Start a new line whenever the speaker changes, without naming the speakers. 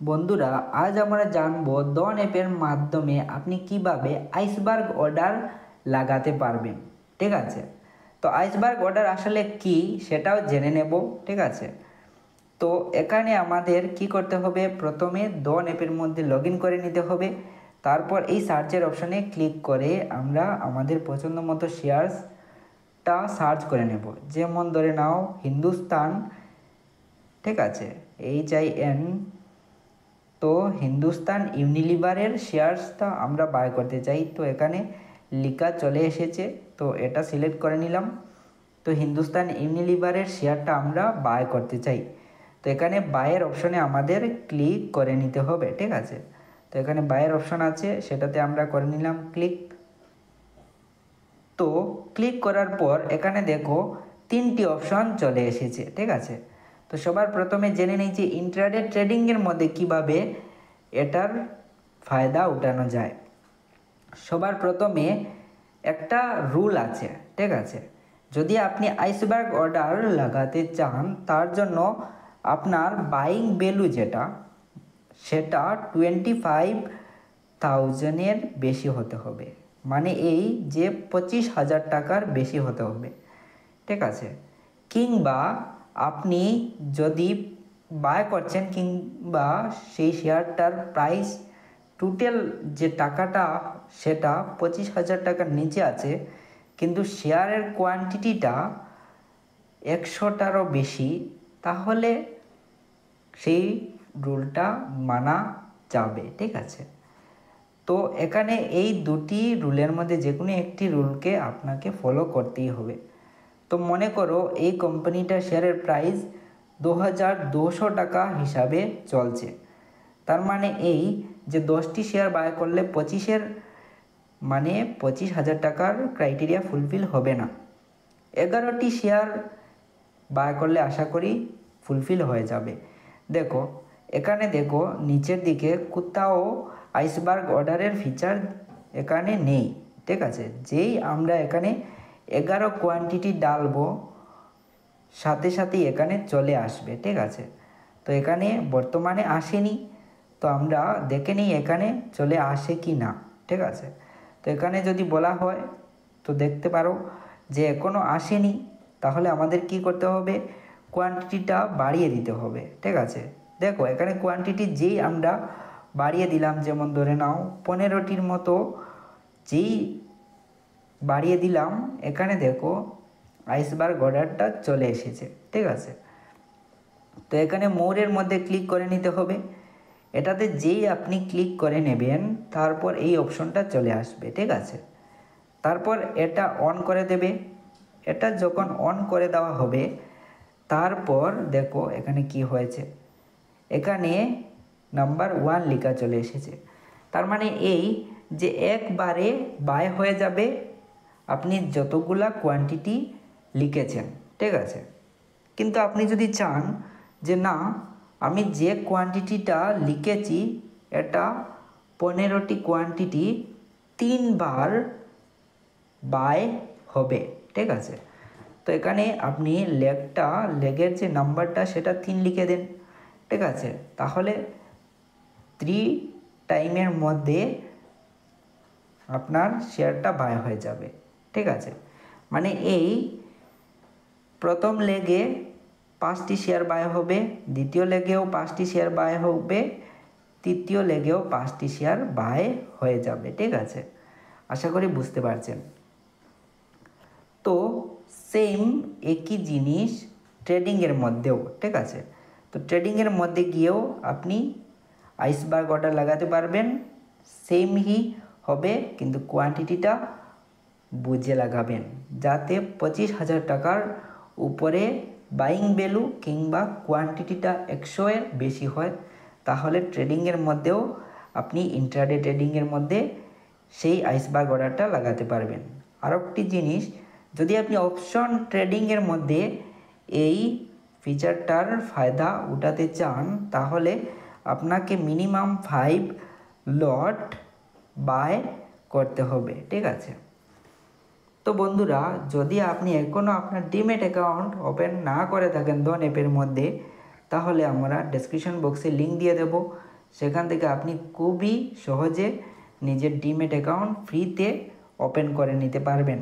বন্ধুরা, আজ আমরা জানবো ডন অ্যাপের মাধ্যমে আপনি কিভাবে আইসবার্গ অর্ডার লাগাতে পারবেন। ঠিক আছে, তো আইসবার্গ অর্ডার আসলে কি সেটাও জেনে নেব। ঠিক আছে, তো এখানে আমাদের কি করতে হবে, প্রথমে ডন অ্যাপের মধ্যে লগ ইন করে নিতে হবে। তারপর এই সার্চের অপশানে ক্লিক করে আমরা আমাদের পছন্দ মতো শেয়ারসটা সার্চ করে নেব। যেমন ধরে নাও হিন্দুস্তান। ঠিক আছে, HIN। তো হিন্দুস্তান ইউনিলিভারের শেয়ারসটা আমরা বাই করতে চাই, তো এখানে লিখা চলে এসেছে, তো এটা সিলেক্ট করে নিলাম। তো হিন্দুস্তান ইউনিলিভারের শেয়ারটা আমরা বাই করতে চাই, তো এখানে বাইয়ের অপশনে আমাদের ক্লিক করে নিতে হবে। ঠিক আছে, তো এখানে বাইয়ের অপশন আছে, সেটাতে আমরা করে নিলাম ক্লিক। তো ক্লিক করার পর এখানে দেখো তিনটি অপশন চলে এসেছে। ঠিক আছে, তো সবার প্রথমে জেনে নিই যে ইন্ট্রাডে ট্রেডিংয়ের মধ্যে কিভাবে এটার ফায়দা উঠানো যায়। সবার প্রথমে একটা রুল আছে। ঠিক আছে, যদি আপনি আইসবার্গ অর্ডার লাগাতে চান, তার জন্য আপনার বাইং ভ্যালু সেটা 25,000-এর বেশি হতে হবে, মানে এই যে 25,000 টাকার বেশি হতে হবে। ঠিক আছে, কিংবা আপনি যদি বাই করছেন কিংবা সেই শেয়ারটার প্রাইস টোটাল যে টাকাটা সেটা 25,000 টাকার নিচে আছে, কিন্তু শেয়ারের কোয়ান্টিটিটা 100টারও বেশি, তাহলে সেই রুলটা মানা যাবে। ঠিক আছে, তো এখানে এই দুটি রুলের মধ্যে যে কোনো একটি রুলকে আপনাকে ফলো করতেই হবে। তো মনে করো এই কোম্পানিটার শেয়ারের প্রাইস 2,200 টাকা হিসাবে চলছে, তার মানে এই যে 10টি শেয়ার বাই করলে 25,000 টাকার ক্রাইটেরিয়া ফুলফিল হবে না। 11টি শেয়ার বাই করলে আশা করি ফুলফিল হয়ে যাবে। দেখো এখানে দেখো নিচের দিকে কোথাও আইসবার্গ অর্ডারের ফিচার এখানে নেই। ঠিক আছে, যেই আমরা এখানে 11 কোয়ান্টিটি ডালবো, সাথে সাথেই এখানে চলে আসবে। ঠিক আছে, তো এখানে বর্তমানে আসেনি, তো আমরা দেখে নিই এখানে চলে আসে কি না। ঠিক আছে, তো এখানে যদি বলা হয় তো দেখতে পারো যে এখনও আসেনি, তাহলে আমাদের কি করতে হবে, কোয়ান্টিটিটা বাড়িয়ে দিতে হবে। ঠিক আছে, দেখো এখানে কোয়ান্টিটি যেই আমরা বাড়িয়ে দিলাম, যেমন ধরে নাও 15টির মতো যেই বাড়িয়ে দিলাম, এখানে দেখো আইসবার্গ অর্ডারটা চলে এসেছে। ঠিক আছে, তো এখানে মোরের মধ্যে ক্লিক করে নিতে হবে। এটাতে যেই আপনি ক্লিক করে নেবেন, তারপর এই অপশনটা চলে আসবে। ঠিক আছে, তারপর এটা অন করে দেবে। এটা যখন অন করে দেওয়া হবে, তারপর দেখো এখানে কি হয়েছে, এখানে নাম্বার 1 লেখা চলে এসেছে। তার মানে এই যে একবারে বাই হয়ে যাবে আপনি যতগুলা কোয়ান্টিটি লিখেছেন। ঠিক আছে, কিন্তু আপনি যদি চান যে না, আমি যে কোয়ান্টিটিটা লিখেছি এটা 15টি কোয়ান্টিটি 3বার বাই হবে। ঠিক আছে, তো এখানে আপনি লেগের যে নাম্বারটা সেটা 3 লিখে দেন। ঠিক আছে, তাহলে 3 টাইমের মধ্যে আপনার শেয়ারটা বাই হয়ে যাবে। ঠিক আছে, মানে এই প্রথম লেগে 5টি শেয়ার বাই হবে, দ্বিতীয় লেগেও 5টি শেয়ার বাই হবে, তৃতীয় লেগেও 5টি শেয়ার বাই হয়ে যাবে। ঠিক আছে, আশা করি বুঝতে পারছেন। তো সেম একই জিনিস ট্রেডিংয়ের মধ্যেও। ঠিক আছে, তো ট্রেডিংয়ের মধ্যে গিয়েও আপনি আইসবার্গ অর্ডার লাগাতে পারবেন, সেমই হবে, কিন্তু কোয়ান্টিটিটা বুঝে লাগাবেন যাতে 25,000 টাকার উপরে বাইং ভ্যালু কিংবা কোয়ান্টিটিটা 100-এর বেশি হয়, তাহলে ট্রেডিংয়ের মধ্যেও আপনি ইন্ট্রাডে ট্রেডিংয়ের মধ্যে সেই আইসবার্গ অর্ডারটা লাগাতে পারবেন। আরও একটি জিনিস, যদি আপনি অপশন ট্রেডিংয়ের মধ্যে এই ফিচারটার ফায়দা উঠাতে চান, তাহলে আপনাকে মিনিমাম 5 লট বাই করতে হবে। ঠিক আছে, তো বন্ধুরা, যদি আপনি এখনও আপনার ডিম্যাট অ্যাকাউন্ট ওপেন না করে থাকেন ডন অ্যাপের মধ্যে, তাহলে আমরা ডেসক্রিপশন বক্সে লিঙ্ক দিয়ে দেব, সেখান থেকে আপনি খুবই সহজে নিজের ডিম্যাট অ্যাকাউন্ট ফ্রিতে ওপেন করে নিতে পারবেন।